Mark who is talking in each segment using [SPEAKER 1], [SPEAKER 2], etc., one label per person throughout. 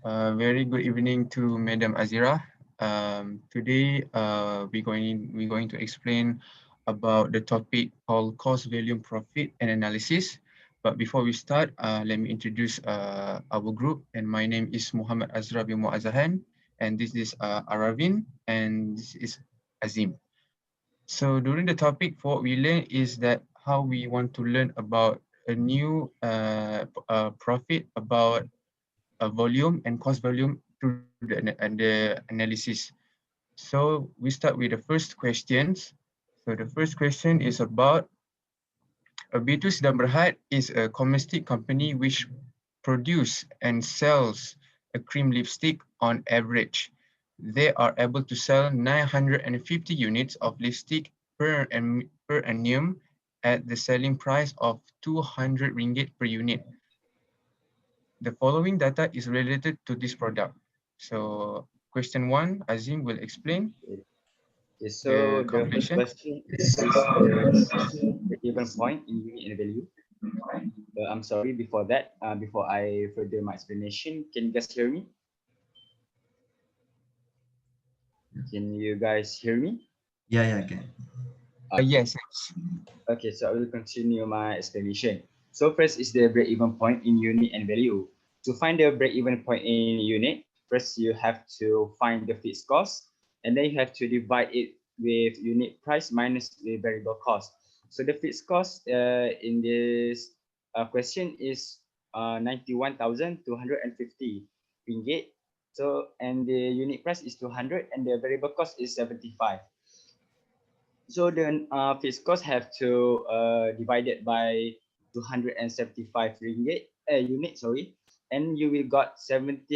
[SPEAKER 1] Very good evening to Madam Azira. Today, we're going to explain about the topic called cost, value, profit, and analysis. But before we start, let me introduce our group. And my name is Muhammad Azra bin Muazzahan, and this is Aravin, and this is Azim. So during the topic, what we learn is that how we want to learn about a new profit, about volume and cost volume through the analysis. So we start with the first questions. So the first question is about Beatus dan Berhad is a cosmetic company which produce and sells a cream lipstick on average. They are able to sell 950 units of lipstick per annum at the selling price of 200 ringgit per unit. The following data is related to this product. So question one, Azim will explain
[SPEAKER 2] Okay,
[SPEAKER 1] the
[SPEAKER 2] so the first
[SPEAKER 1] calculation.
[SPEAKER 2] question is the given point in unit and value. I'm sorry before that, before I further my explanation, can you guys hear me? Can you guys hear me?
[SPEAKER 3] Yeah, okay.
[SPEAKER 2] Okay.
[SPEAKER 1] Yes, yes.
[SPEAKER 2] Okay, so I will continue my explanation. So first is the break-even point in unit and value. To find the break-even point in unit, first you have to find the fixed cost, and then you have to divide it with unit price minus the variable cost. So the fixed cost in this question is 91,250 ringgit. So and the unit price is 200, and the variable cost is 75. So then fixed cost have to divide it by 275 ringgit unit, sorry, and you will got 730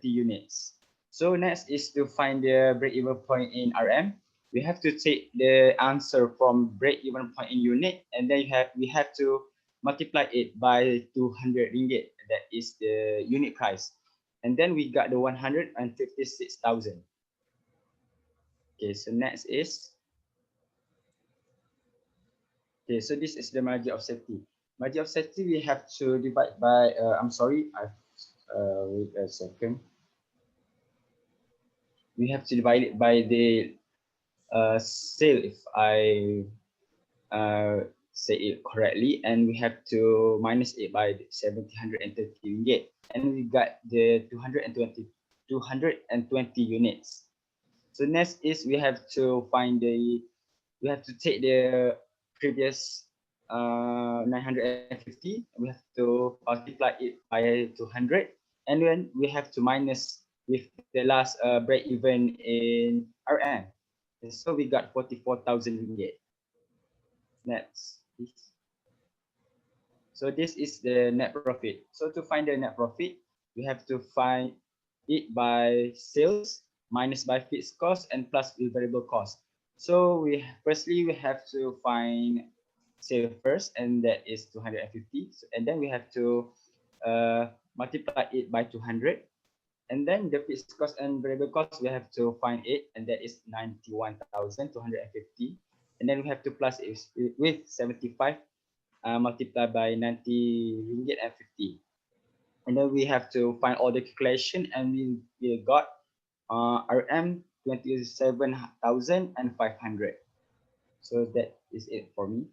[SPEAKER 2] units. So next is to find the break-even point in RM. We have to take the answer from break-even point in unit, and then we have to multiply it by 200 ringgit. That is the unit price, and then we got the 156,000. Okay, so next is okay, so this is the margin of safety. Margin of safety we have to divide by, I'm sorry, wait a second. We have to divide it by the sale if I say it correctly, and we have to minus it by 730 ringgit, and we got the 220 units. So next is we have to we have to take the previous 950, we have to multiply it by 200, and then we have to minus with the last break even in RM. So we got 44,000 ringgit. Next, please. So this is the net profit. So to find the net profit, we have to find it by sales minus by fixed cost and plus the variable cost. So firstly we have to find sale first, and that is 250, and then we have to multiply it by 200, and then the fixed cost and variable cost we have to find it, and that is 91,250, and then we have to plus it with 75 multiplied by 90 ringgit and 50, and then we have to find all the calculation, and we got RM 27,500. So that is it for me.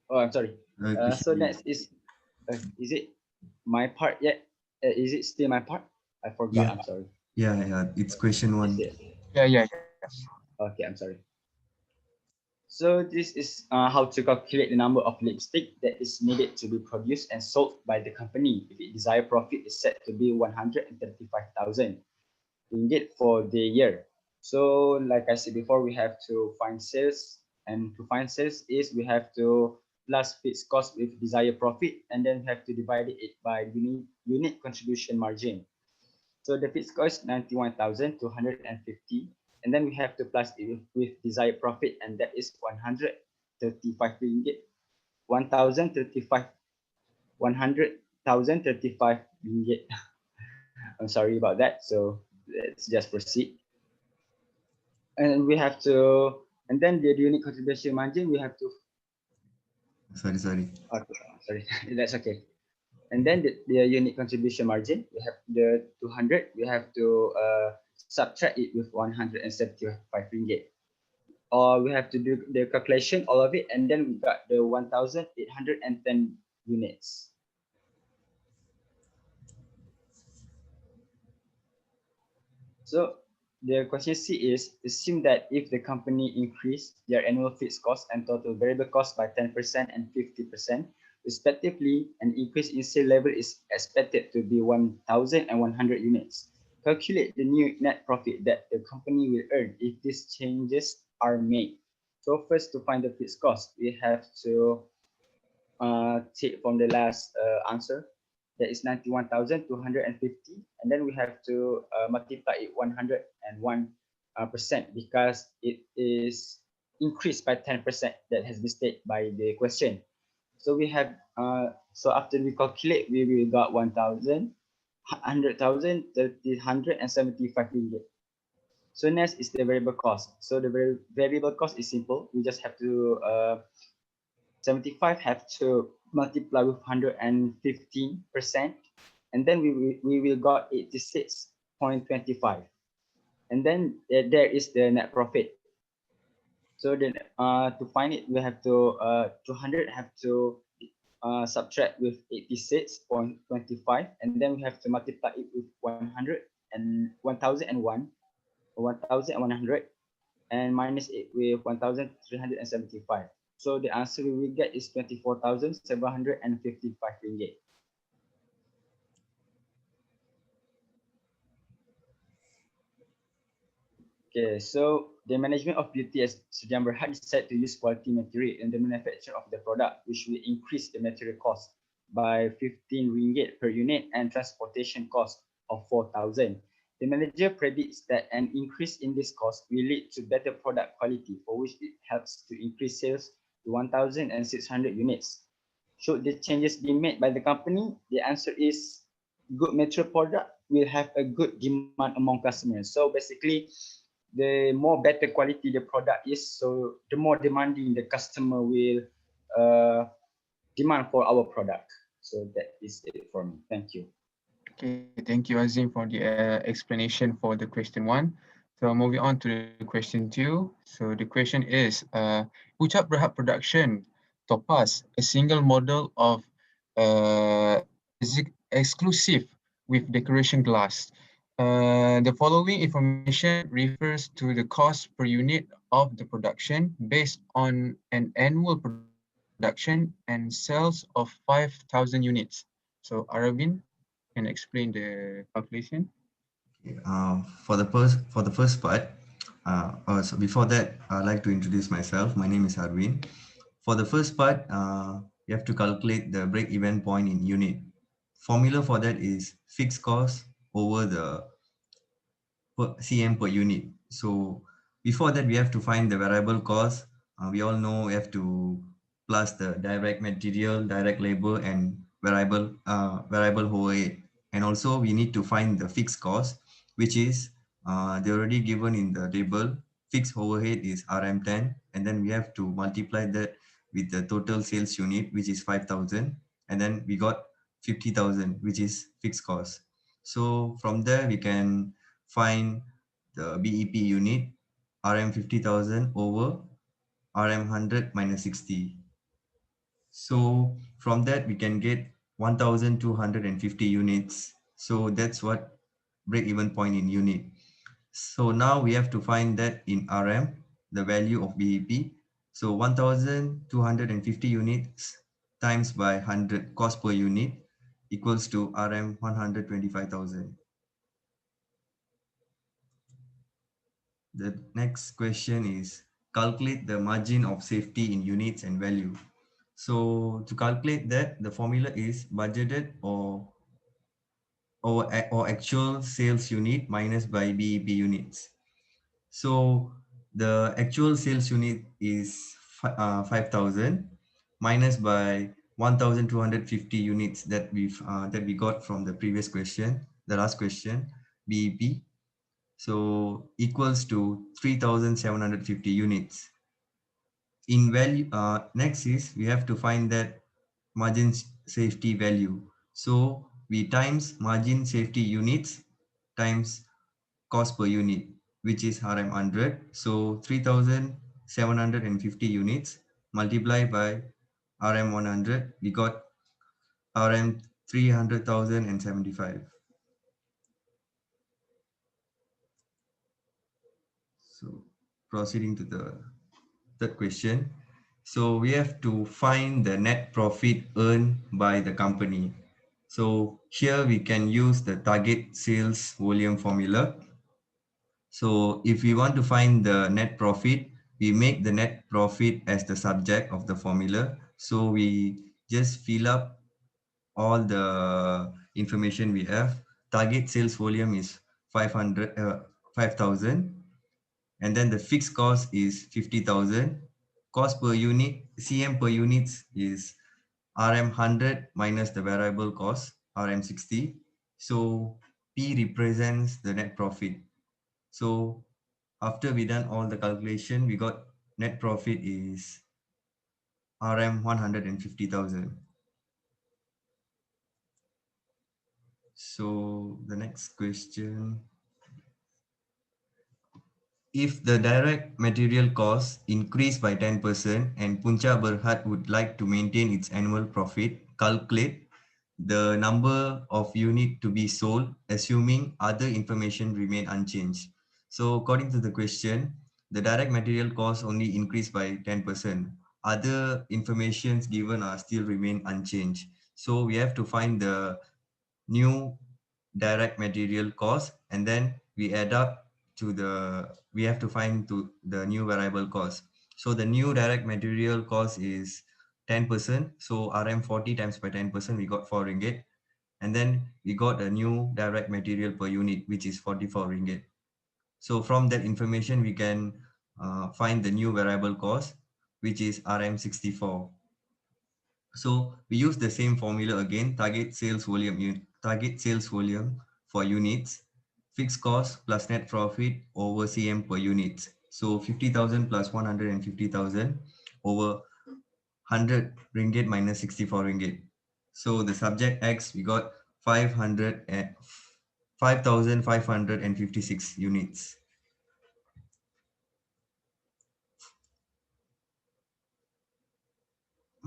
[SPEAKER 2] Oh, I'm sorry. So next is it my part yet? Is it still my part? I forgot.
[SPEAKER 3] Yeah,
[SPEAKER 2] I'm sorry.
[SPEAKER 3] yeah. It's question
[SPEAKER 2] Is
[SPEAKER 3] one.
[SPEAKER 2] it?
[SPEAKER 1] Yes.
[SPEAKER 2] Okay, I'm sorry. So this is how to calculate the number of lipstick that is needed to be produced and sold by the company if its desired profit is set to be 135,000 ringgit for the year. So like I said before, we have to find sales, and to find sales is we have to plus fixed cost with desired profit, and then we have to divide it by unit contribution margin. So the fixed cost 91,250, and then we have to plus it with desired profit, and that is 135 ringgit, 1,035, 100,035 ringgit. I'm sorry about that. So let's just proceed. And we have to, and then the unit contribution margin, we have to
[SPEAKER 3] Sorry.
[SPEAKER 2] Okay, sorry, that's okay. And then the unit contribution margin, we have the 200, we have to subtract it with 175 ringgit. Or we have to do the calculation, all of it, and then we got the 1,810 units. So the question C is, assume that if the company increase their annual fixed cost and total variable cost by 10% and 50% respectively, an increase in sale level is expected to be 1,100 units. Calculate the new net profit that the company will earn if these changes are made. So first, to find the fixed cost, we have to take from the last answer, that is 91,250, and then we have to multiply it 101% because it is increased by 10% that has been stated by the question. So we have so after we calculate, we will got 1,000, 100,000, 1,375 ringgit. So next is the variable cost. So the variable cost is simple. We just have to 75 have to multiply with 115%, and then we will got 86.25. And then there is the net profit. So then to find it, we have to 200 have to subtract with 86.25, and then we have to multiply it with 100 and 1001 or 1100, and minus it with 1,375. So the answer we will get is 24,755 ringgit. Okay, so the management of BTS Sdn Bhd decided to use quality material in the manufacture of the product, which will increase the material cost by 15 ringgit per unit and transportation cost of 4,000. The manager predicts that an increase in this cost will lead to better product quality, for which it helps to increase sales to 1,600 units. Should the changes be made by the company? The answer is good material product will have a good demand among customers. So basically, the more better quality the product is, so the more demanding the customer will demand for our product. So that is it for me. Thank you.
[SPEAKER 1] Okay, thank you, Azim, for the explanation for the question one. So moving on to the question two. So the question is, Ucap Berhad Production Topaz, a single model of exclusive with decoration glass. The following information refers to the cost per unit of the production based on an annual production and sales of 5,000 units. So Arvin can explain the calculation.
[SPEAKER 3] For the first part, so before that, I'd like to introduce myself. My name is Arvin. For the first part, you have to calculate the break-even point in unit. Formula for that is fixed cost over the CM per unit. So before that, we have to find the variable cost. We all know we have to plus the direct material, direct labor, and variable overhead. And also we need to find the fixed cost, which is they already given in the table. Fixed overhead is RM10, and then we have to multiply that with the total sales unit, which is 5,000, and then we got 50,000, which is fixed cost. So from there we can find the BEP unit, RM 50,000 over RM 100 minus 60. So from that we can get 1,250 units. So that's what break-even point in unit. So now we have to find that in RM, the value of BEP. So 1,250 units times by 100 cost per unit equals to RM 125,000. The next question is calculate the margin of safety in units and value. So to calculate that, the formula is budgeted or actual sales unit minus by BEP units. So the actual sales unit is 5,000 minus by 1,250 units that we got from the previous question, the last question, BEP. So equals to 3,750 units. In value, next is we have to find that margin safety value. So we times margin safety units times cost per unit, which is RM 100. So 3,750 units multiplied by RM 100, we got RM 300,075. So proceeding to the third question. So we have to find the net profit earned by the company. So here we can use the target sales volume formula. So if we want to find the net profit, we make the net profit as the subject of the formula. So we just fill up all the information we have. Target sales volume is 5,000, and then the fixed cost is 50,000. Cost per unit, CM per units is RM 100 minus the variable cost, RM 60. So P represents the net profit. So after we done all the calculation, we got net profit is RM 150,000. So the next question, if the direct material costs increase by 10% and Punca Berhad would like to maintain its annual profit, calculate the number of unit to be sold, assuming other information remain unchanged. So according to the question, the direct material costs only increase by 10%. Other informations given are still remain unchanged. So we have to find the new direct material cost, and then we add up to we have to find to the new variable cost. So the new direct material cost is 10%. So RM 40 times by 10%, we got 4 ringgit. And then we got a new direct material per unit, which is 44 ringgit. So from that information, we can find the new variable cost, which is RM 64. So we use the same formula again, target sales volume for units, fixed cost plus net profit over CM per unit. So 50,000 plus 150,000 over 100 ringgit minus 64 ringgit. So the subject X, we got 5,556 units.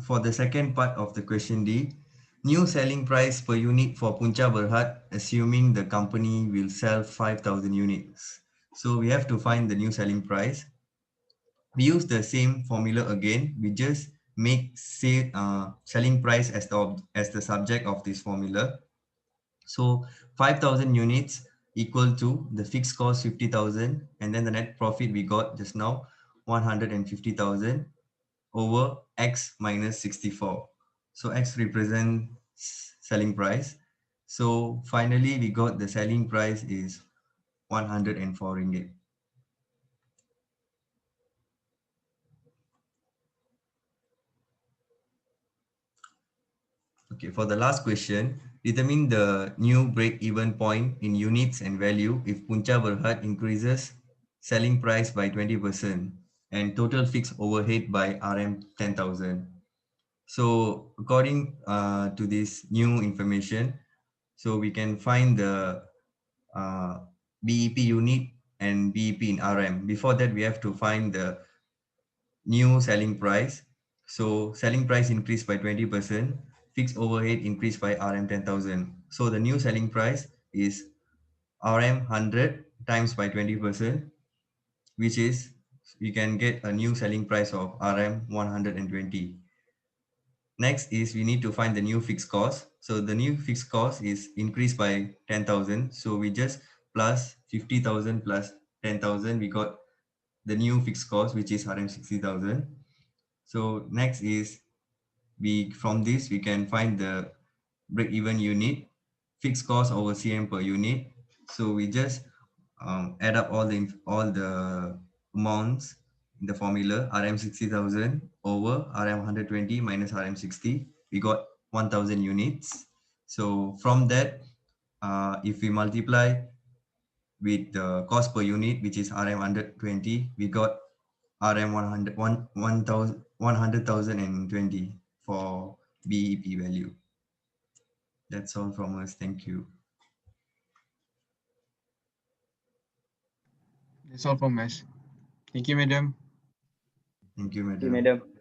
[SPEAKER 3] For the second part of the question D, new selling price per unit for Punca Berhad, assuming the company will sell 5,000 units. So we have to find the new selling price. We use the same formula again. We just make selling price as the subject of this formula. So 5,000 units equal to the fixed cost 50,000, and then the net profit we got just now 150,000 over X minus 64. So X represents selling price. So finally we got the selling price is 104 ringgit. Okay, for the last question, determine the new break-even point in units and value if Punca Berhad increases selling price by 20% and total fixed overhead by RM 10,000. So according to this new information, so we can find the BEP unit and BEP in RM. Before that, we have to find the new selling price. So selling price increased by 20%, fixed overhead increased by RM 10,000. So the new selling price is RM 100 times by 20%, which is we can get a new selling price of RM 120. Next is we need to find the new fixed cost. So the new fixed cost is increased by 10,000. So we just plus 50,000 plus 10,000, we got the new fixed cost, which is RM 60,000. So next is from this, we can find the break-even unit, fixed cost over CM per unit. So we just add up all the amounts in the formula, RM 60,000 over RM 120 minus RM 60, we got 1,000 units. So from that, if we multiply with the cost per unit, which is RM 120, we got RM 100,020 for BEP value. That's all from us. Thank you.
[SPEAKER 1] That's all from us. Thank you, madam.
[SPEAKER 3] Thank you,
[SPEAKER 2] Thank you,
[SPEAKER 3] madam.
[SPEAKER 2] madam.